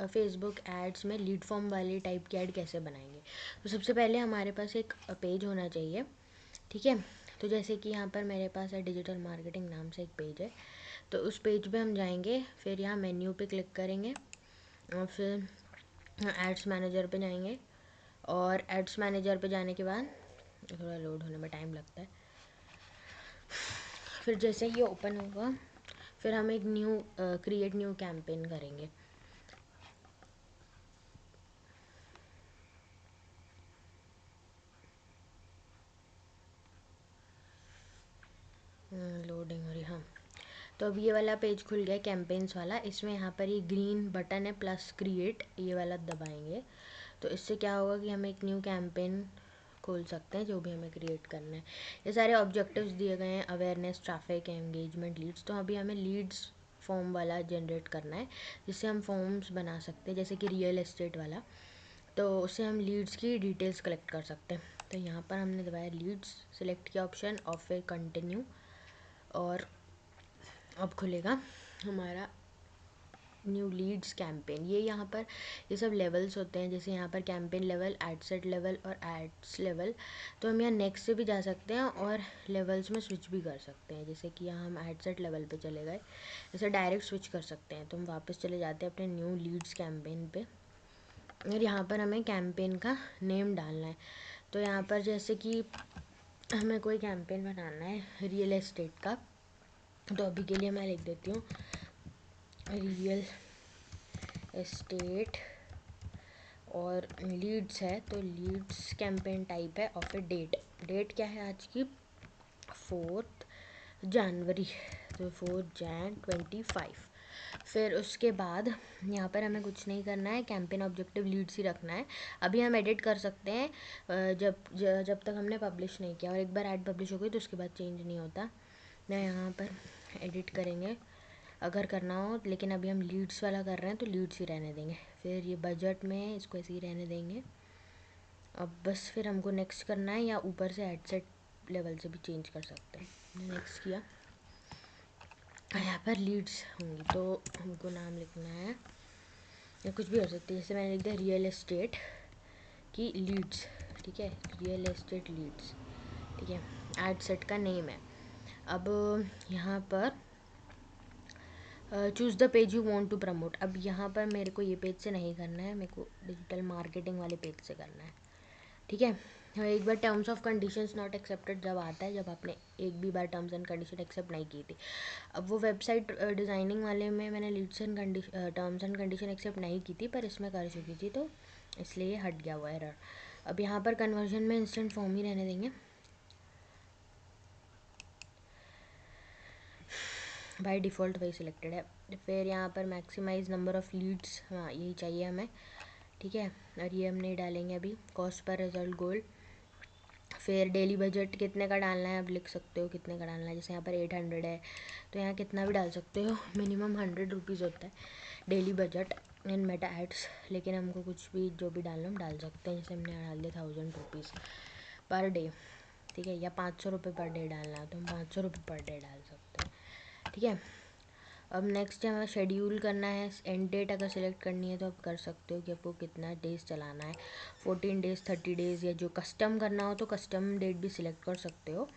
Facebook ads में lead form वाली type की ऐड कैसे बनाएंगे। तो सबसे पहले हमारे पास एक पेज होना चाहिए, ठीक है। तो जैसे कि यहाँ पर मेरे पास है डिजिटल मार्केटिंग नाम से एक पेज है, तो उस पेज पे हम जाएंगे, फिर यहाँ मेन्यू पे क्लिक करेंगे और फिर एड्स मैनेजर पे जाएंगे। और एड्स मैनेजर पे जाने के बाद थोड़ा लोड होने में टाइम लगता है, फिर जैसे ये ओपन होगा फिर हम एक न्यू क्रिएट न्यू कैंपेन करेंगे। लोडिंग हो रही, हाँ। तो अब ये वाला पेज खुल गया कैंपेन्स वाला। इसमें यहाँ पर ये ग्रीन बटन है प्लस क्रिएट, ये वाला दबाएंगे तो इससे क्या होगा कि हम एक न्यू कैंपेन खोल सकते हैं जो भी हमें क्रिएट करना है। ये सारे ऑब्जेक्टिव्स दिए गए हैं, अवेयरनेस, ट्रैफिक, एंगेजमेंट, लीड्स। तो अभी हमें लीड्स फॉर्म वाला जनरेट करना है जिससे हम फॉर्म्स बना सकते हैं, जैसे कि रियल एस्टेट वाला। तो उससे हम लीड्स की डिटेल्स कलेक्ट कर सकते हैं। तो यहाँ पर हमने दबाया लीड्स, सिलेक्ट किया ऑप्शन और फिर कंटिन्यू, और अब खुलेगा हमारा न्यू लीड्स कैंपेन। ये यहाँ पर ये सब लेवल्स होते हैं, जैसे यहाँ पर campaign level, ad set level और एड्स लेवल। तो हम यहाँ नेक्स्ट से भी जा सकते हैं और लेवल्स में स्विच भी कर सकते हैं, जैसे कि यहाँ हम एड सेट लेवल पे चले गए, जैसे डायरेक्ट स्विच कर सकते हैं। तो हम वापस चले जाते हैं अपने न्यू लीड्स कैंपेन पे और यहाँ पर हमें कैंपेन का नेम डालना है। तो यहाँ पर जैसे कि हमें कोई कैंपेन बनाना है रियल एस्टेट का, तो अभी के लिए मैं लिख देती हूँ रियल एस्टेट और लीड्स है, तो लीड्स कैंपेन टाइप है और फिर डेट क्या है आज की 4 जनवरी, तो 4 जन 25। फिर उसके बाद यहाँ पर हमें कुछ नहीं करना है, कैंपेन ऑब्जेक्टिव लीड्स ही रखना है। अभी हम एडिट कर सकते हैं जब तक हमने पब्लिश नहीं किया, और एक बार ऐड पब्लिश हो गई तो उसके बाद चेंज नहीं होता। मैं यहाँ पर एडिट करेंगे अगर करना हो, लेकिन अभी हम लीड्स वाला कर रहे हैं तो लीड्स ही रहने देंगे। फिर ये बजट में इसको ऐसे ही रहने देंगे। अब बस फिर हमको नेक्स्ट करना है, या ऊपर से एड सेट लेवल से भी चेंज कर सकते हैं। नेक्स्ट किया, यहाँ पर लीड्स होंगी तो हमको नाम लिखना है या कुछ भी हो सकती है, जैसे मैंने लिख दिया रियल एस्टेट की लीड्स, ठीक है, रियल एस्टेट लीड्स, ठीक है। एड सेट का नेम है। अब यहाँ पर choose the page you want to promote. अब यहाँ पर मेरे को ये पेज से नहीं करना है, मेरे को डिजिटल मार्केटिंग वाले पेज से करना है, ठीक है। एक बार terms of conditions not accepted जब आता है, जब आपने एक भी बार टर्म्स एंड कंडीशन एक्सेप्ट नहीं की थी। अब वो वेबसाइट डिज़ाइनिंग वाले में मैंने leads and terms and condition accept नहीं की थी, पर इसमें कर चुकी थी, तो इसलिए ये हट गया हुआ एरर। अब यहाँ पर कन्वर्जन में इंस्टेंट फॉर्म ही रहने देंगे, बाय डिफ़ॉल्ट वही सिलेक्टेड है। फिर यहाँ पर मैक्सिमाइज नंबर ऑफ़ लीड्स, हाँ यही चाहिए हमें, ठीक है। और ये हम नहीं डालेंगे अभी। कॉस्ट पर रिजल्ट गोल, फिर डेली बजट कितने का डालना है, आप लिख सकते हो कितने का डालना है। जैसे यहाँ पर 800 है तो यहाँ कितना भी डाल सकते हो, मिनिमम 100 रुपीज़ होता है daily budget in Meta ads, लेकिन हमको कुछ भी जो भी डालना हम डाल सकते हैं। जैसे हमने डाल दिया 1000 रुपीज़ पर डे, ठीक है, या 500 रुपये पर डे डालना है तो हम 500 रुपये पर डे डाल सकते हैं, ठीक है। अब नेक्स्ट हमें शेड्यूल करना है, एंड डेट अगर सेलेक्ट करनी है तो आप कर सकते हो कि आपको कितना डेज़ चलाना है, 14 डेज़, 30 डेज़, या जो कस्टम करना हो तो कस्टम डेट भी सिलेक्ट कर सकते हो।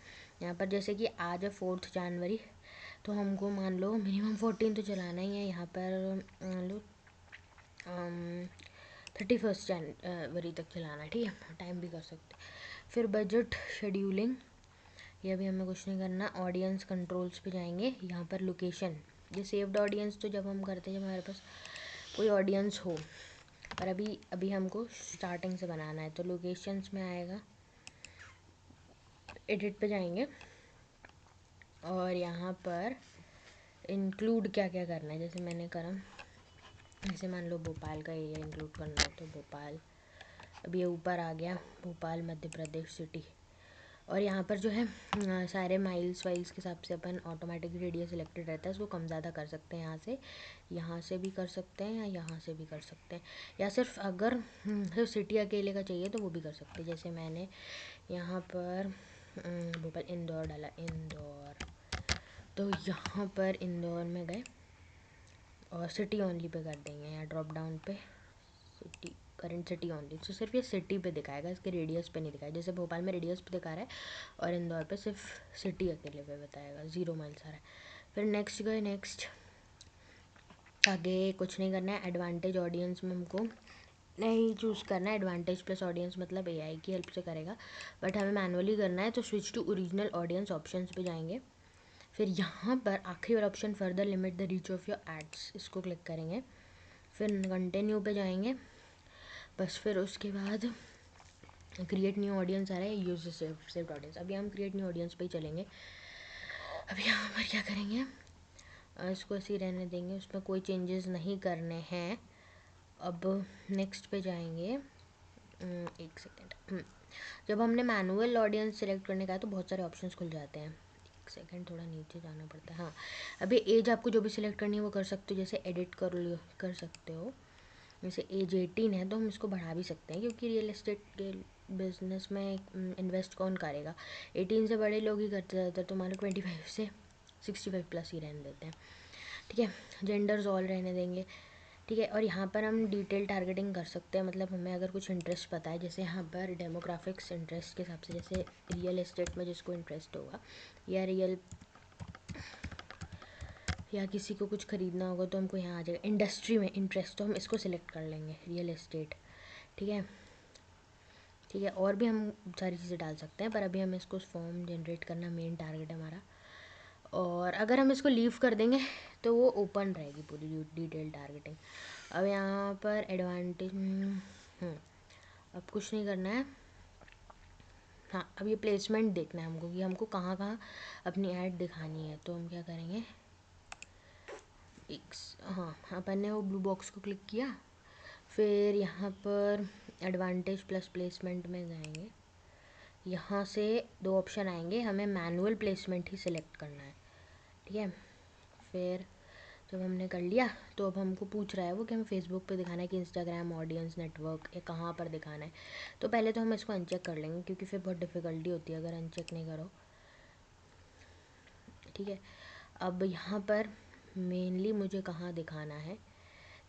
यहाँ पर जैसे कि आज है 4 जनवरी, तो हमको मान लो मिनिमम 14 तो चलाना ही है। यहाँ पर मान लो 31 जनवरी तक चलाना है, ठीक है, टाइम भी कर सकते हैं। फिर बजट शेड्यूलिंग, ये अभी हमें कुछ नहीं करना। ऑडियंस कंट्रोल्स पे जाएंगे, यहाँ पर लोकेशन, ये सेव्ड ऑडियंस तो जब हम करते हैं जब हमारे पास कोई ऑडियंस हो, पर अभी हमको स्टार्टिंग से बनाना है, तो लोकेशंस में आएगा, एडिट पे जाएंगे और यहाँ पर इंक्लूड क्या क्या करना है, जैसे मैंने करा, जैसे मान लो भोपाल का एरिया इंक्लूड करना है तो भोपाल, अभी ये ऊपर आ गया भोपाल मध्य प्रदेश सिटी। और यहाँ पर जो है सारे माइल्स वाइल्स के हिसाब से अपन ऑटोमेटिक रेडियस सिलेक्टेड रहता है, इसको कम ज़्यादा कर सकते हैं। यहाँ से भी कर सकते हैं या यहाँ से भी कर सकते हैं, या सिर्फ अगर सिर्फ सिटी अकेले का चाहिए तो वो भी कर सकते हैं। जैसे मैंने यहाँ पर भोपाल इंदौर डाला, इंदौर, तो यहाँ पर इंदौर में गए और सिटी ओनली पे कर देंगे, या ड्रॉप डाउन पे सिटी, करंट सिटी ओनली। तो सिर्फ ये सिटी पे दिखाएगा, इसके रेडियस पे नहीं दिखाएगा। जैसे भोपाल में रेडियस पे दिखा रहा है और इंदौर पे सिर्फ सिटी अकेले पे बताएगा, 0 माइल्स आ रहा है। फिर नेक्स्ट गए, नेक्स्ट आगे कुछ नहीं करना है। एडवांटेज ऑडियंस में हमको नहीं चूज़ करना है। एडवांटेज प्लस ऑडियंस मतलब एआई की हेल्प से करेगा, बट हमें मैनुअली करना है। तो switch to original audience options पे जाएंगे। फिर यहाँ पर आखिरी वाला option further limit the reach of your ads, इसको क्लिक करेंगे। फिर कंटिन्यू पे जाएंगे बस। फिर उसके बाद क्रिएट न्यू ऑडियंस आ रहा है, यूज सेव्ड ऑडियंस। अभी हम क्रिएट न्यू ऑडियंस पे ही चलेंगे। अभी यहाँ पर क्या करेंगे, इसको ऐसे ही रहने देंगे, उसमें कोई चेंजेस नहीं करने हैं। अब नेक्स्ट पे जाएंगे। एक सेकेंड, जब हमने मैनुअल ऑडियंस सेलेक्ट करने का है तो बहुत सारे ऑप्शंस खुल जाते हैं। एक सेकेंड, थोड़ा नीचे जाना पड़ता है। हाँ, अभी एज आपको जो भी सिलेक्ट करनी है वो कर सकते हो। जैसे एडिट कर सकते हो। जैसे एज 18 है तो हम इसको बढ़ा भी सकते हैं, क्योंकि रियल एस्टेट के बिजनेस में इन्वेस्ट कौन करेगा, 18 से बड़े लोग ही करते ज़्यादातर। तो हमारे 25 से 65 प्लस ही रहने देते हैं। ठीक है, जेंडर्स ऑल रहने देंगे। ठीक है, और यहाँ पर हम डिटेल टारगेटिंग कर सकते हैं, मतलब हमें अगर कुछ इंटरेस्ट पता है, जैसे यहाँ पर डेमोग्राफिक्स इंटरेस्ट के हिसाब से, जैसे रियल एस्टेट में जिसको इंटरेस्ट होगा, या किसी को कुछ ख़रीदना होगा तो हमको यहाँ आ जाएगा इंडस्ट्री में इंटरेस्ट, तो हम इसको सिलेक्ट कर लेंगे, रियल एस्टेट। ठीक है, ठीक है, और भी हम सारी चीज़ें डाल सकते हैं, पर अभी हमें इसको फॉर्म जनरेट करना मेन टारगेट है हमारा। और अगर हम इसको लीव कर देंगे तो वो ओपन रहेगी पूरी डिटेल टारगेटिंग। अब यहाँ पर एडवांटेज, अब कुछ नहीं करना है। हाँ, अब ये प्लेसमेंट देखना है हमको कि हमको कहाँ कहाँ अपनी ऐड दिखानी है। तो हम क्या करेंगे, हाँ, अपन ने वो ब्लू बॉक्स को क्लिक किया। फिर यहाँ पर एडवांटेज प्लस प्लेसमेंट में जाएंगे। यहाँ से दो ऑप्शन आएंगे, हमें मैनुअल प्लेसमेंट ही सिलेक्ट करना है। ठीक है, फिर जब हमने कर लिया तो अब हमको पूछ रहा है वो कि हमें फेसबुक पे दिखाना है कि इंस्टाग्राम ऑडियंस नेटवर्क या कहाँ पर दिखाना है। तो पहले तो हम इसको अनचेक कर लेंगे, क्योंकि फिर बहुत डिफ़िकल्टी होती है अगर अनचेक नहीं करो। ठीक है, अब यहाँ पर मेनली मुझे कहाँ दिखाना है,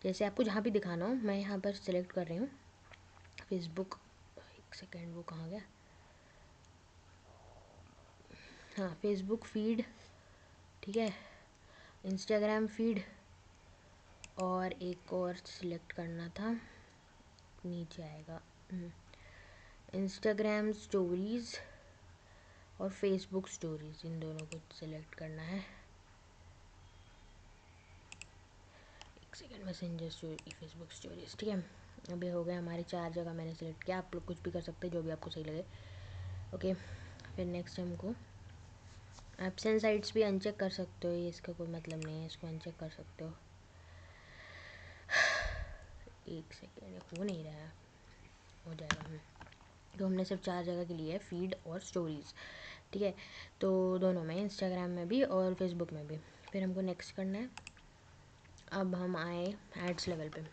जैसे आपको जहाँ भी दिखाना हो, मैं यहाँ पर सिलेक्ट कर रही हूँ फेसबुक। एक सेकेंड, वो कहाँ गया, हाँ, फेसबुक फीड। ठीक है, इंस्टाग्राम फीड, और एक और सिलेक्ट करना था, नीचे आएगा, इंस्टाग्राम स्टोरीज़ और फेसबुक स्टोरीज़, इन दोनों को सिलेक्ट करना है। एक second, messenger story, Facebook stories. ठीक है, अभी हो गए हमारी 4 जगह मैंने सिलेक्ट किया। आप लोग कुछ भी कर सकते हैं जो भी आपको सही लगे। ओके, फिर नेक्स्ट हमको एब्सेंट साइट्स भी अनचेक कर सकते हो, ये इसका कोई मतलब नहीं है, इसको अनचेक कर सकते हो। एक सेकेंड, हो नहीं रहा है, हो जाएगा। तो हमने सिर्फ 4 जगह के लिए है, फीड और स्टोरीज़। ठीक है, तो दोनों में, इंस्टाग्राम में भी और फेसबुक में भी। फिर हमको नेक्स्ट करना है। अब हम आए एड्स लेवल पे।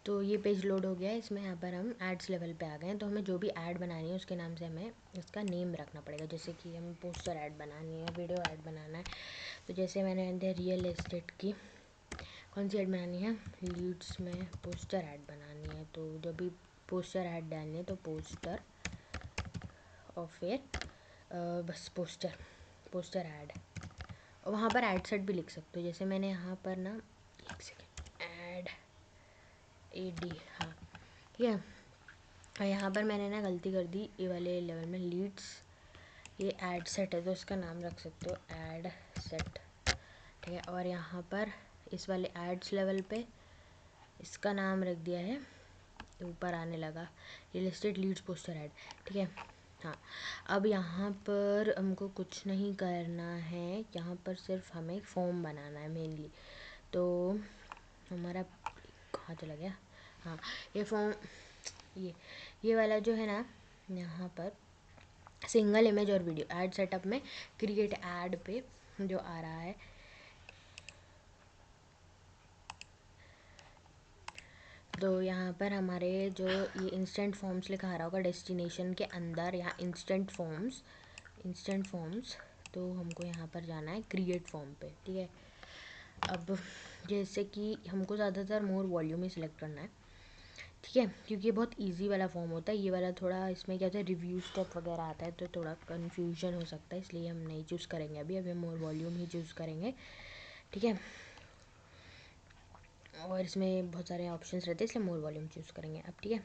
तो ये पेज लोड हो गया है, इसमें यहाँ पर हम एड्स लेवल पे आ गए हैं। तो हमें जो भी ऐड बनानी है उसके नाम से हमें इसका नेम रखना पड़ेगा। जैसे कि हमें पोस्टर ऐड बनानी है, वीडियो ऐड बनाना है। तो जैसे मैंने दिया रियल एस्टेट की, कौन सी ऐड बनानी है, लीड्स में पोस्टर ऐड बनानी है। तो जब भी पोस्टर ऐड डालनी है तो पोस्टर, और फिर बस पोस्टर ऐड, और वहाँ पर ऐड सेट भी लिख सकते हो। जैसे मैंने यहाँ पर ना, एक सेकेंड, ऐड AD, हाँ, ठीक है। और यहाँ पर मैंने ना गलती कर दी, ये वाले लेवल में लीड्स, ये ऐड सेट है तो इसका नाम रख सकते हो ऐड सेट। ठीक है, और यहाँ पर इस वाले एड्स लेवल पे इसका नाम रख दिया है, ऊपर आने लगा, real estate leads poster ad. ठीक है, हाँ, अब यहाँ पर हमको कुछ नहीं करना है, यहाँ पर सिर्फ हमें फॉर्म बनाना है मेनली। तो हमारा कहाँ चला गया, हाँ, ये फॉर्म, ये वाला जो है ना, यहाँ पर सिंगल इमेज और वीडियो ऐड सेटअप में क्रिएट ऐड पे जो आ रहा है, तो यहाँ पर हमारे जो ये इंस्टेंट फॉर्म्स लिखा आ रहा होगा डेस्टिनेशन के अंदर, यहाँ इंस्टेंट फॉर्म्स, तो हमको यहाँ पर जाना है क्रिएट फॉर्म पे, ठीक है। अब जैसे कि हमको ज़्यादातर मोर वॉल्यूम ही सिलेक्ट करना है, ठीक है, क्योंकि ये बहुत इजी वाला फॉर्म होता है। ये वाला थोड़ा इसमें क्या होता है, रिव्यू स्टेप वगैरह आता है तो थोड़ा कन्फ्यूजन हो सकता है, इसलिए हम नहीं चूज़ करेंगे अभी हम मोर वॉल्यूम ही चूज़ करेंगे, ठीक है। और इसमें बहुत सारे ऑप्शंस रहते हैं इसलिए मोर वॉल्यूम चूज़ करेंगे अब, ठीक है।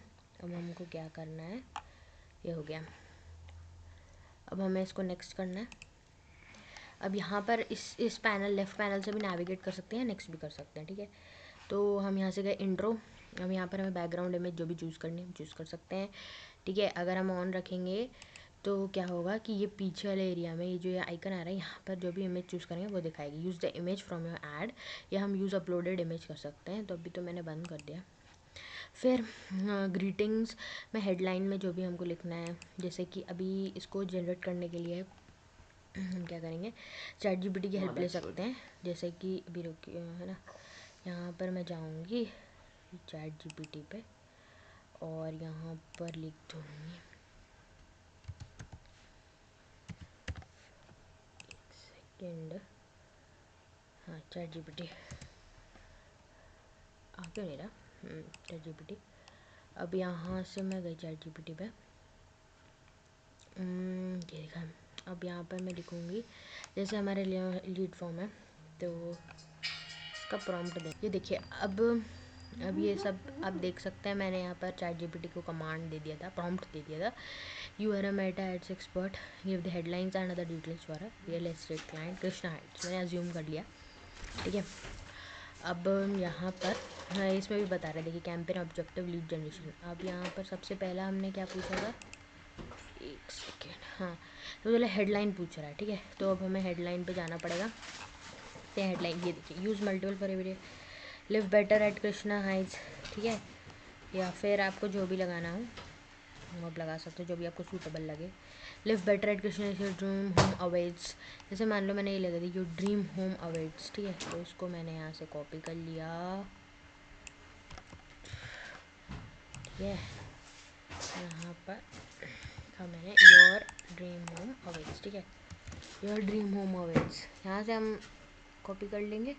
अब हमको क्या करना है, ये हो गया। अब हमें इसको नेक्स्ट करना है। अब यहाँ पर इस पैनल, लेफ़्ट पैनल से भी नेविगेट कर सकते हैं, नेक्स्ट भी कर सकते हैं, ठीक है। तो हम यहाँ से गए इंट्रो। अब यहाँ पर हमें बैकग्राउंड इमेज जो भी चूज़ करनी है हम चूज़ कर सकते हैं, ठीक है। अगर हम ऑन रखेंगे तो क्या होगा कि ये पीछे वाले एरिया में ये जो ये आइकन आ रहा है, यहाँ पर जो भी इमेज चूज़ करेंगे वो दिखाएगी। Use the image from your add, या हम यूज़ अपलोडेड इमेज कर सकते हैं, तो अभी तो मैंने बंद कर दिया। फिर ग्रीटिंग्स में हेडलाइन में जो भी हमको लिखना है, जैसे कि अभी इसको जनरेट करने के लिए हम क्या करेंगे, ChatGPT की हेल्प ले सकते हैं। जैसे कि अभी रुकिए, है ना, यहाँ पर मैं जाऊँगी ChatGPT पे और यहाँ पर लिख दूँगी, सेकेंड, हाँ ChatGPT आ क्यों नहीं रहा, ChatGPT। अब यहाँ से मैं गई ChatGPT पे, ये देखा। अब यहाँ पर मैं लिखूँगी, जैसे हमारे लीड फॉर्म है तो इसका प्रॉम्प्ट दे, ये देखिए। अब ये सब आप देख सकते हैं, मैंने यहाँ पर ChatGPT को कमांड दे दिया था, प्रॉम्प्ट दे दिया था, you are a Meta ads expert, give the headlines and other details for a real estate client Krishna heights, मैंने अज्यूम कर लिया, ठीक है। अब यहाँ पर इसमें भी बता रहे, देखिए कैंपेन ऑब्जेक्टिव लीड जनरेशन। अब यहाँ पर सबसे पहला हमने क्या पूछा था, एक सेकेंड, हाँ, तो चलो हेडलाइन पूछ रहा है, ठीक है। तो अब हमें हेडलाइन पे जाना पड़ेगा। तो हेडलाइन ये देखिए, use multiple for every, live better at Krishna Heights, ठीक है। या फिर आपको जो भी लगाना हो आप लगा सकते हो, जो भी आपको सूटेबल लगे। Live better at Krishna your dream home awaits, जैसे मान लो मैंने ये लगा दी, योर ड्रीम होम अवेट्स, ठीक है। तो इसको मैंने यहाँ से कॉपी कर लिया, ठीक है। यहाँ पर मैंने योर ड्रीम होम अवेट्स, ठीक है, योर ड्रीम होम अवेट्स, यहाँ से हम कॉपी कर लेंगे।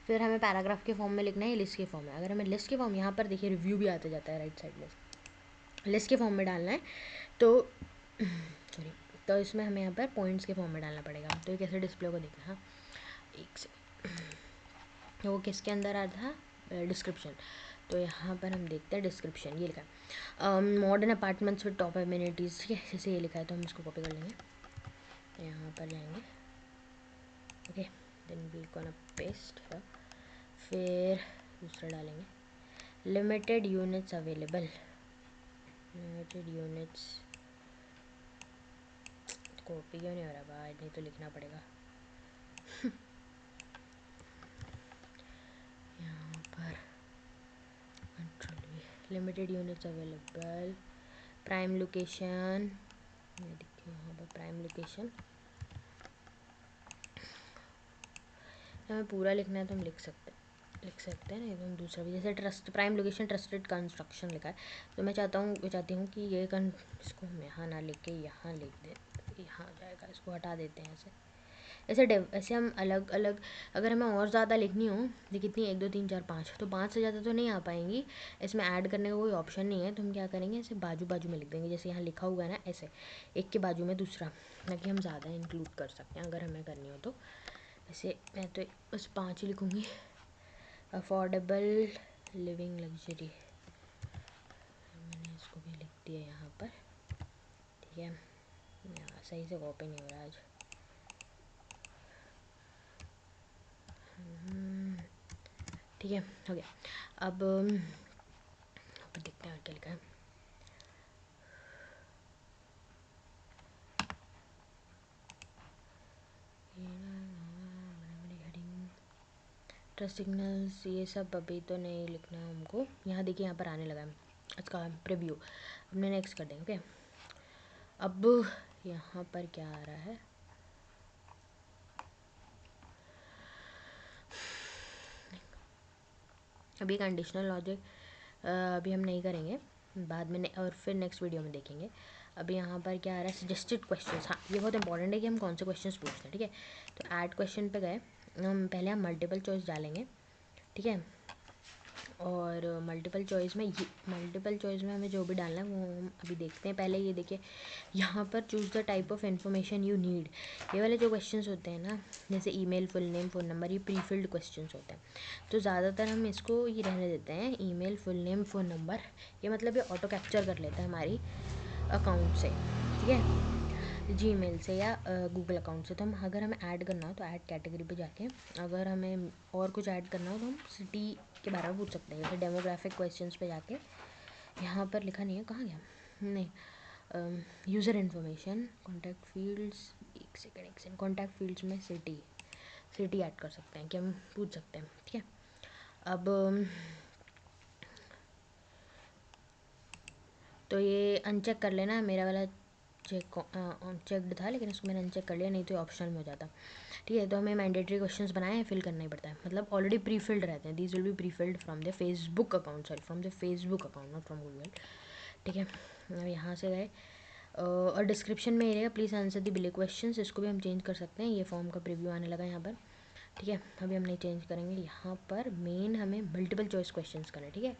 फिर हमें पैराग्राफ के फॉर्म में लिखना है, लिस्ट के फॉर्म में। अगर हमें लिस्ट के फॉर्म, यहाँ पर देखिए रिव्यू भी आता जाता है राइट साइड में, लिस्ट के फॉर्म में डालना है तो सॉरी, तो इसमें हमें यहाँ पर पॉइंट्स के फॉर्म में डालना पड़ेगा। तो ये कैसे डिस्प्ले को देखना, हाँ एक से, वो किसके अंदर आता है, डिस्क्रिप्शन। तो यहाँ पर हम देखते हैं डिस्क्रिप्शन, ये लिखा है modern apartments with top amenities, ठीक है, जैसे ये लिखा है तो हम इसको कॉपी कर लेंगे, यहाँ पर जाएंगे, okay, then we gonna paste है। फिर दूसरा डालेंगे, limited units available, limited units, copy क्यों नहीं हो रहा भाई, नहीं तो लिखना पड़ेगा यहाँ पर control, limited units available, prime location, ये देखिए यहाँ पर प्राइम लोकेशन, हमें पूरा लिखना है तो हम लिख सकते हैं, नहीं तो हम दूसरा भी, जैसे trust prime location trusted construction लिखा है, तो मैं चाहती हूँ कि ये इसको हम यहाँ ना लिख के यहाँ लिख दें, यहाँ आ जाएगा, इसको हटा देते हैं ऐसे हम अलग अलग, अगर हमें और ज़्यादा लिखनी हो, ये कितनी, 1 2 3 4 5, तो 5 से ज़्यादा तो नहीं आ पाएंगी, इसमें ऐड करने का कोई ऑप्शन नहीं है, तो हम क्या करेंगे, ऐसे बाजू बाजू में लिख देंगे, जैसे यहाँ लिखा हुआ है ना, ऐसे एक के बाजू में दूसरा, ताकि हम ज़्यादा इंक्लूड कर सकते हैं अगर हमें करनी हो तो। ऐसे मैं तो बस 5 ही लिखूँगी, अफोर्डेबल लिविंग लग्जरी, मैंने इसको भी लिख दिया यहाँ पर, ठीक है। यहाँ सही से कॉपी नहीं हो रहा आज, ठीक है, हो गया। अब देखते हैं और क्या लिखा है, ट्रस्ट सिग्नल्स, ये सब अभी तो नहीं लिखना है हमको। यहाँ देखिए, यहाँ पर आने लगा है इसका प्रीव्यू, अपने नेक्स्ट कर देंगे, ओके। अब यहाँ पर क्या आ रहा है, अभी कंडीशनल लॉजिक अभी हम नहीं करेंगे, बाद में और फिर नेक्स्ट वीडियो में देखेंगे। अभी यहाँ पर क्या आ रहा है, सजेस्टेड क्वेश्चंस। हाँ, ये बहुत इंपॉर्टेंट है कि हम कौन से क्वेश्चंस पूछते हैं, ठीक है। तो ऐड क्वेश्चन पे गए, हम पहले हम मल्टीपल चॉइस डालेंगे, ठीक है। और मल्टीपल चॉइस में हमें जो भी डालना है वो हम अभी देखते हैं। पहले ये देखिए, यहाँ पर choose the type of information you need, ये वाले जो क्वेश्चंस होते हैं ना, जैसे email, full name, phone number, ये प्री फिल्ड क्वेश्चंस होते हैं। तो ज़्यादातर हम इसको ये रहने देते हैं, email, full name, phone number. ये मतलब ये ऑटो कैप्चर कर लेता है हमारी अकाउंट से, ठीक है, जीमेल से या गूगल अकाउंट से। तो हम अगर हमें ऐड करना हो तो ऐड कैटेगरी पे जाके, अगर हमें और कुछ ऐड करना हो तो हम सिटी के बारे में पूछ सकते हैं। जैसे डेमोग्राफिक क्वेश्चंस पे जाके, यहाँ पर लिखा नहीं है, कहाँ गया, नहीं, यूज़र इन्फॉर्मेशन, कॉन्टैक्ट फील्ड्स, एक सेकेंड, कॉन्टैक्ट फील्ड्स में सिटी ऐड कर सकते हैं कि हम पूछ सकते हैं, ठीक है। अब तो ये अनचेक कर लेना, मेरा वाला चेक्ड था लेकिन उसको मैंने अनचेक कर लिया, नहीं तो ऑप्शनल में हो जाता, ठीक है। तो हमें मैंडेटरी क्वेश्चंस बनाए हैं, फिल करना ही पड़ता है, मतलब ऑलरेडी प्री फिल्ड रहते हैं। These will be pre filled from the Facebook account, sorry from the Facebook account, not from Google, ठीक है। अब यहाँ से गए और डिस्क्रिप्शन में ये रहेगा, please answer the below questions, इसको भी हम चेंज कर सकते हैं। ये फॉर्म का प्रीव्यू आने लगा यहाँ पर, ठीक है। अभी हम नहीं चेंज करेंगे, यहाँ पर मेन हमें मल्टीपल चॉइस क्वेश्चंस करना है, ठीक है।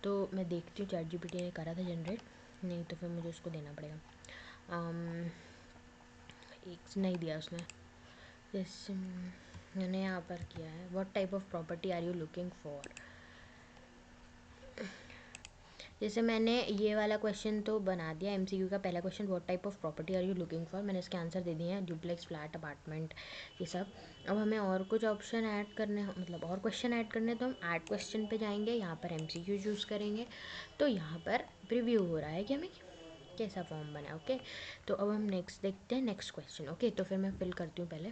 तो मैं देखती हूँ ChatGPT ने करा था जनरेट, नहीं तो फिर मुझे उसको देना पड़ेगा। एक नहीं दिया उसने, जैसे मैंने यहाँ पर किया है, what type of property are you looking for. जैसे मैंने ये वाला क्वेश्चन तो बना दिया, MCQ का पहला question, what type of property are you looking for, मैंने इसके आंसर दे दिए हैं, डुप्लेक्स, फ्लैट, अपार्टमेंट, ये सब। अब हमें और कुछ ऑप्शन ऐड करने, मतलब और क्वेश्चन ऐड करने, तो हम ऐड क्वेश्चन पे जाएंगे, यहाँ पर MCQ चूज़ करेंगे, तो यहाँ पर प्रीव्यू हो रहा है कि हमें कैसा फॉर्म बना, ओके। तो अब हम नेक्स्ट देखते हैं, नेक्स्ट क्वेश्चन, ओके। तो फिर मैं फिल करती हूँ पहले,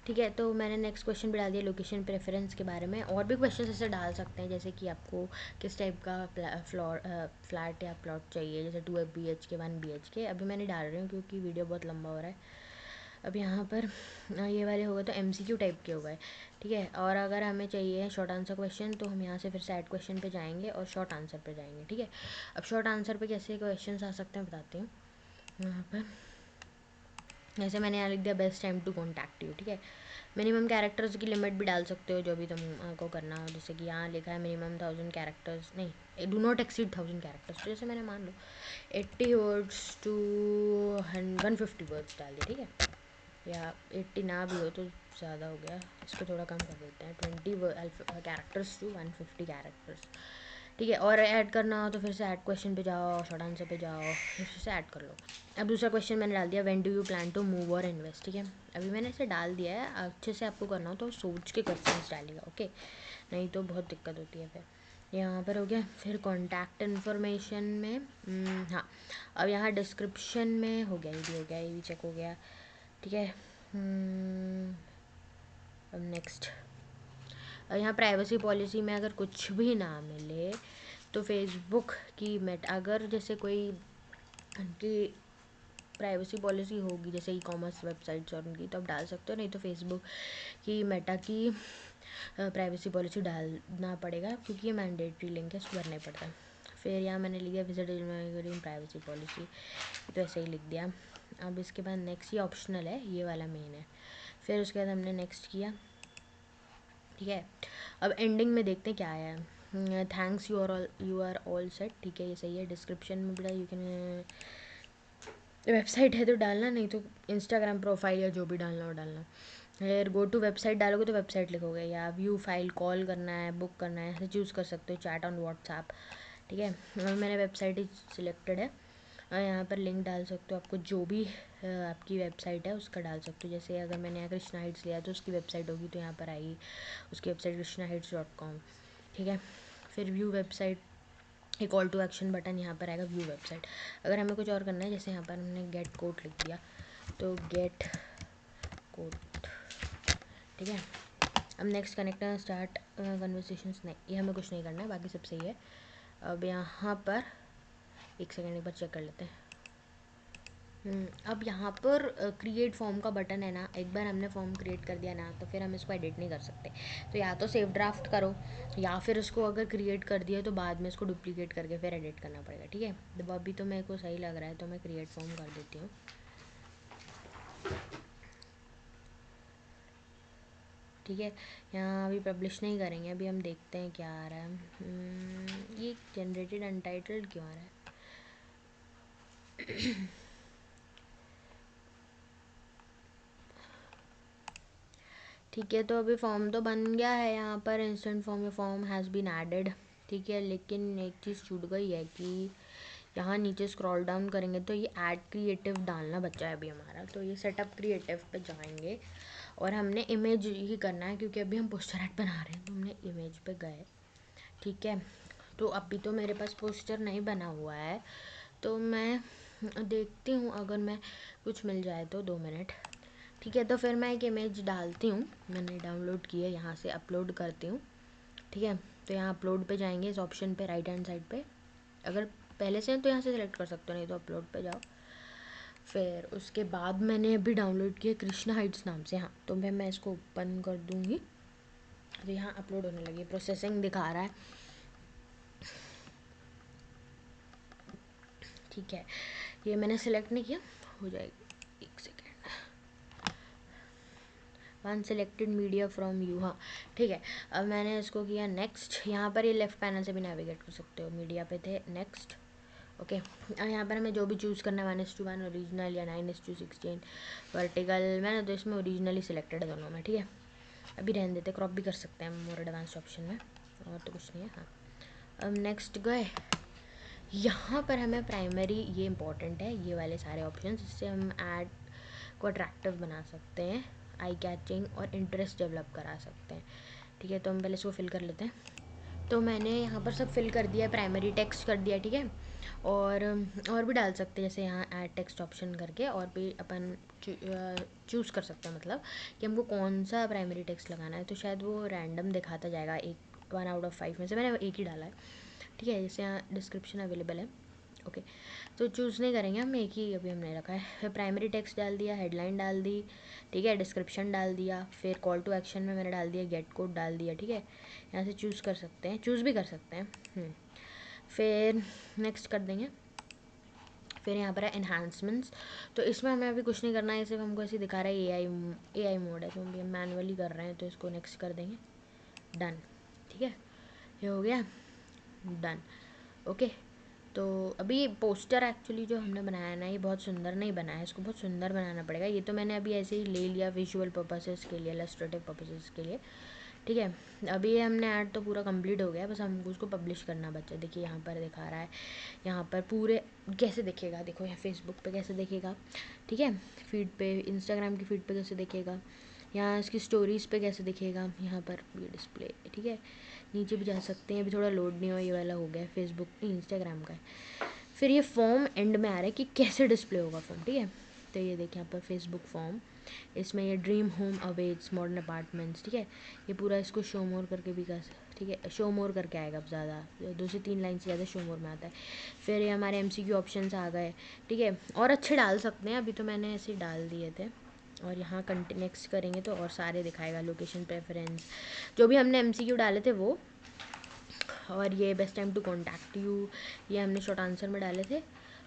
ठीक है। तो मैंने नेक्स्ट क्वेश्चन भी डाल दिया, लोकेशन प्रेफरेंस के बारे में। और भी क्वेश्चन ऐसे डाल सकते हैं, जैसे कि आपको किस टाइप का फ्लैट या प्लॉट चाहिए, जैसे 2 BHK 1 BHK। अभी मैंने डाल रही हूँ क्योंकि वीडियो बहुत लंबा हो रहा है। अब यहाँ पर ये वाले हो गए तो MCQ टाइप के हो गए, ठीक है। और अगर हमें चाहिए शॉर्ट आंसर क्वेश्चन, तो हम यहाँ से फिर से ऐड क्वेश्चन पे जाएंगे और शॉर्ट आंसर पे जाएंगे, ठीक है। अब शॉर्ट आंसर पे कैसे क्वेश्चन आ सकते हैं बताती हूँ। यहाँ पर जैसे मैंने यहाँ लिख दिया, best time to contact you, ठीक है। मिनिमम कैरेक्टर्स की लिमिट भी डाल सकते हो, जो भी तुमको करना हो। जैसे कि यहाँ लिखा है मिनिमम 1000 कैरेक्टर्स, नहीं, डू नॉट एक्सीड 1000 कैरेक्टर्स। तो जैसे मैंने मान लो 80 वर्ड्स टू 150 वर्ड्स डाल दिए, ठीक है। या 80 ना भी हो तो ज़्यादा हो गया, इसको थोड़ा कम कर देते हैं, 20 कैरेक्टर्स टू 150 कैरेक्टर्स, ठीक है। और ऐड करना हो तो फिर से ऐड क्वेश्चन पे जाओ, शॉर्ट आंसर पे जाओ, फिर से ऐड कर लो। अब दूसरा क्वेश्चन मैंने डाल दिया, when do you plan to move or invest, ठीक है। अभी मैंने इसे डाल दिया है, अच्छे से आपको करना हो तो सोच के क्वेश्चंस डालिएगा, ओके, नहीं तो बहुत दिक्कत होती है। फिर यहाँ पर हो गया, फिर कॉन्टैक्ट इन्फॉर्मेशन में, हाँ, अब यहाँ डिस्क्रिप्शन में हो गया, ये भी हो गया, ये भी चेक हो गया, ठीक है। अब नेक्स्ट, यहाँ प्राइवेसी पॉलिसी में अगर कुछ भी ना मिले तो फेसबुक की अगर जैसे कोई उनकी प्राइवेसी पॉलिसी होगी, जैसे E-कॉमर्स वेबसाइट्स और उनकी, तो आप डाल सकते हो, नहीं तो फेसबुक की मेटा की प्राइवेसी पॉलिसी डालना पड़ेगा, क्योंकि ये मैंडेटरी लिंक है, इसको भरना ही पड़ता है। फिर यहाँ मैंने लिख दिया विजिट प्राइवेसी पॉलिसी, तो ऐसे ही लिख दिया। अब इसके बाद नेक्स्ट, ये ऑप्शनल है, ये वाला मेन है। फिर उसके बाद हमने नेक्स्ट किया, ठीक है। अब एंडिंग में देखते हैं क्या आया है, thanks you are all set, ठीक है, ये सही है। डिस्क्रिप्शन में भी यू कैन, वेबसाइट है तो डालना, नहीं तो इंस्टाग्राम प्रोफाइल या जो भी डालना हो डालना। फिर गो टू वेबसाइट डालोगे तो वेबसाइट लिखोगे, या व्यू फाइल, कॉल करना है, बुक करना है, ऐसे चूज़ कर सकते हो, चैट ऑन व्हाट्सएप, ठीक है। और मैंने वेबसाइट ही सिलेक्टेड है, और यहाँ पर लिंक डाल सकते हो, आपको जो भी आपकी वेबसाइट है उसका डाल सकते हो। जैसे अगर मैंने यहाँ कृष्णा हिट्स लिया तो उसकी वेबसाइट होगी, तो यहाँ पर आएगी उसकी वेबसाइट krishnaHits.com, ठीक है। फिर व्यू वेबसाइट, एक कॉल टू एक्शन बटन यहाँ पर आएगा, व्यू वेबसाइट। अगर हमें कुछ और करना है, जैसे यहाँ पर हमने गेट कोड लिख दिया, तो गेट कोड, ठीक है। अब नेक्स्ट कनेक्ट स्टार्ट कन्वर्सेशंस, नहीं, ये हमें कुछ नहीं करना है, बाकी सब सही है। अब यहाँ पर एक सेकेंड, एक बार चेक कर लेते हैं, अब यहाँ पर क्रिएट फॉर्म का बटन है ना, एक बार हमने फॉर्म क्रिएट कर दिया ना तो फिर हम इसको एडिट नहीं कर सकते। तो या तो सेव ड्राफ्ट करो, या फिर उसको अगर क्रिएट कर दिया तो बाद में इसको डुप्लीकेट करके फिर एडिट करना पड़ेगा, ठीक है। तो अभी तो मेरे को सही लग रहा है तो मैं क्रिएट फॉर्म कर देती हूँ, ठीक है। यहाँ अभी पब्लिश नहीं करेंगे, अभी हम देखते हैं क्या आ रहा है। ये जनरेटेड अनटाइटल्ड क्यों आ रहा है? ठीक है, तो अभी फॉर्म तो बन गया है यहाँ पर, instant form has been added, ठीक है। लेकिन एक चीज़ छूट गई है कि यहाँ नीचे स्क्रॉल डाउन करेंगे तो ये ऐड क्रिएटिव डालना बचा है अभी हमारा। तो ये सेटअप क्रिएटिव पे जाएंगे और हमने इमेज ही करना है, क्योंकि अभी हम पोस्टर ऐड बना रहे हैं तो हमने इमेज पे गए, ठीक है। तो अभी तो मेरे पास पोस्टर नहीं बना हुआ है, तो मैं देखती हूँ अगर मैं कुछ मिल जाए तो 2 मिनट, ठीक है। तो फिर मैं एक इमेज डालती हूँ, मैंने डाउनलोड की है, यहाँ से अपलोड करती हूँ, ठीक है। तो यहाँ अपलोड पे जाएंगे, इस ऑप्शन पे राइट हैंड साइड पे, अगर पहले से तो यहाँ से सिलेक्ट कर सकते हो, नहीं तो अपलोड पे जाओ। फिर उसके बाद मैंने अभी डाउनलोड किया कृष्णा हाइट्स नाम से, हाँ, तो मैं इसको ओपन कर दूँगी। तो यहाँ अपलोड होने लगी, प्रोसेसिंग दिखा रहा है, ठीक है। ये मैंने सिलेक्ट नहीं किया, हो जाएगी, एक second. One selected media from you, हाँ, ठीक है। अब मैंने इसको किया नेक्स्ट, यहाँ पर ये लेफ्ट पैनल से भी नेविगेट कर सकते हो, मीडिया पे थे, नेक्स्ट, ओके। अब यहाँ पर हमें जो भी चूज़ करना है 1:1 ओरिजिनल या 9:16 वर्टिकल, मैंने तो इसमें ओरिजिनल ही सिलेक्टेड है दोनों में, ठीक है। अभी रहने देते, क्रॉप भी कर सकते हैं मोर एडवांस ऑप्शन में, और तो कुछ नहीं है, हाँ। अब नेक्स्ट गए, यहाँ पर हमें प्राइमरी, ये इंपॉर्टेंट है, ये वाले सारे ऑप्शन, इससे हम ऐड को अट्रैक्टिव बना सकते हैं, आई कैचिंग और इंटरेस्ट डेवलप करा सकते हैं, ठीक है। तो हम पहले इसको फिल कर लेते हैं। तो मैंने यहाँ पर सब फिल कर दिया, प्राइमरी टेक्स्ट कर दिया, ठीक है। और भी डाल सकते हैं, जैसे यहाँ ऐड टेक्स्ट ऑप्शन करके और भी अपन चूज़ कर सकते हैं, मतलब कि हमको कौन सा प्राइमरी टेक्स्ट लगाना है। तो शायद वो रैंडम दिखाता जाएगा, 1 आउट ऑफ 5 में से मैंने एक ही डाला है, ठीक है। जैसे यहाँ डिस्क्रिप्शन अवेलेबल है, ओके। तो चूज़ नहीं करेंगे हम, एक ही अभी हमने रखा है। फिर प्राइमरी टेक्स्ट डाल दिया, हेडलाइन डाल दी, ठीक है, डिस्क्रिप्शन डाल दिया, फिर कॉल टू एक्शन में मैंने डाल दिया, गेट कोड डाल दिया, ठीक है। यहाँ से चूज़ कर सकते हैं, चूज़ भी कर सकते हैं। फिर नेक्स्ट कर देंगे। फिर यहाँ पर है एनहांसमेंट्स, तो इसमें हमें अभी कुछ नहीं करना है, सिर्फ हमको ऐसे दिखा रहा है एआई मोड है, तो अभी हम मैनुअली कर रहे हैं, तो इसको नेक्स्ट कर देंगे, डन, ठीक है। ये हो गया डन, ओके। तो अभी पोस्टर एक्चुअली जो हमने बनाया ना, ये बहुत सुंदर नहीं बनाया है, इसको बहुत सुंदर बनाना पड़ेगा। ये तो मैंने अभी ऐसे ही ले लिया विजुअल पर्पसेस के लिए, इलस्ट्रेटिव पर्पसेस के लिए, ठीक है। अभी ये हमने ऐड तो पूरा कंप्लीट हो गया, बस हमको उसको पब्लिश करना बचा। देखिए यहाँ पर दिखा रहा है, यहाँ पर पूरे कैसे दिखेगा, देखो यहाँ फेसबुक पे कैसे दिखेगा, ठीक है, फीड पे, इंस्टाग्राम की फीड पे कैसे दिखेगा, यहाँ इसकी स्टोरीज़ पे कैसे दिखेगा, यहाँ पर ये डिस्प्ले, ठीक है। नीचे भी जा सकते हैं, अभी थोड़ा लोड नहीं हो, ये वाला हो गया फेसबुक इंस्टाग्राम का है। फिर ये फॉर्म एंड में आ रहा है कि कैसे डिस्प्ले होगा फॉर्म, ठीक है। तो ये देखिए यहाँ पर फेसबुक फॉर्म, इसमें ये dream home awaits modern apartments, ठीक है। ये पूरा इसको शो मोर करके भी कर, ठीक है, शो मोर करके आएगा, अब ज़्यादा 2 से 3 लाइन से ज़्यादा शो मोर में आता है। फिर ये हमारे MCQ ऑप्शंस आ गए, ठीक है, और अच्छे डाल सकते हैं, अभी तो मैंने ऐसे ही डाल दिए थे। और यहाँ नेक्स्ट करेंगे तो और सारे दिखाएगा, लोकेशन प्रेफरेंस, जो भी हमने MCQ डाले थे वो, और ये best time to contact you, ये हमने शॉर्ट आंसर में डाले थे,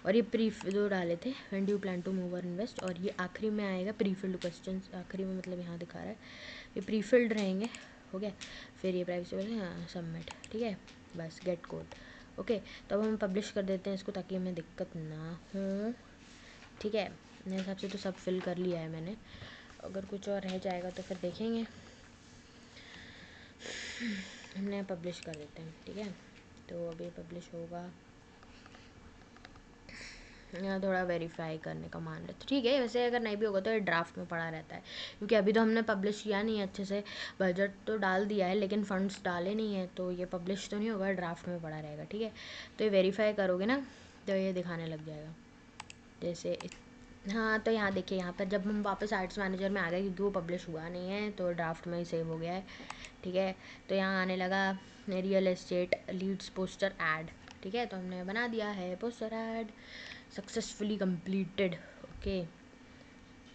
और ये दो डाले थे, when do you plan to move or invest, और ये आखिरी में आएगा प्रीफिल्ड क्वेश्चन, आखिरी में मतलब यहाँ दिखा रहा है ये प्रीफिल्ड रहेंगे, हो गया। फिर ये प्राइवेसी वाले, हाँ, सबमिट, ठीक है, बस गेट कोड, ओके। तो अब हम पब्लिश कर देते हैं इसको, ताकि हमें दिक्कत ना हो, ठीक है। मेरे हिसाब से तो सब फिल कर लिया है मैंने, अगर कुछ और रह जाएगा तो फिर देखेंगे। हमने पब्लिश कर देते हैं, ठीक है। तो अभी पब्लिश होगा, यहाँ थोड़ा वेरीफाई करने का मान रहे, तो ठीक है। वैसे अगर नहीं भी होगा तो ये ड्राफ्ट में पड़ा रहता है, क्योंकि अभी तो हमने पब्लिश किया नहीं है अच्छे से, बजट तो डाल दिया है लेकिन फंड्स डाले नहीं है, तो ये पब्लिश तो नहीं होगा, ड्राफ्ट में पड़ा रहेगा, ठीक है। तो ये वेरीफाई करोगे ना तो ये दिखाने लग जाएगा, जैसे हाँ। तो यहाँ देखिए, यहाँ पर जब हम वापस आर्ट्स मैनेजर में आ गए, क्योंकि वो पब्लिश हुआ नहीं है तो ड्राफ्ट में ही सेव हो गया है, ठीक है। तो यहाँ आने लगा real estate leads poster ad, ठीक है। तो हमने बना दिया है poster ad, successfully completed, okay.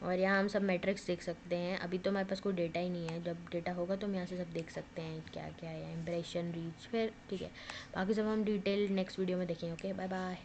और यहाँ हम सब मैट्रिक्स देख सकते हैं। अभी तो हमारे पास कोई डेटा ही नहीं है, जब डेटा होगा तो हम यहाँ से सब देख सकते हैं क्या क्या है, इम्प्रेशन, रीच, फिर ठीक है। बाकी सब हम डिटेल नेक्स्ट वीडियो में देखेंगे। Okay, bye bye.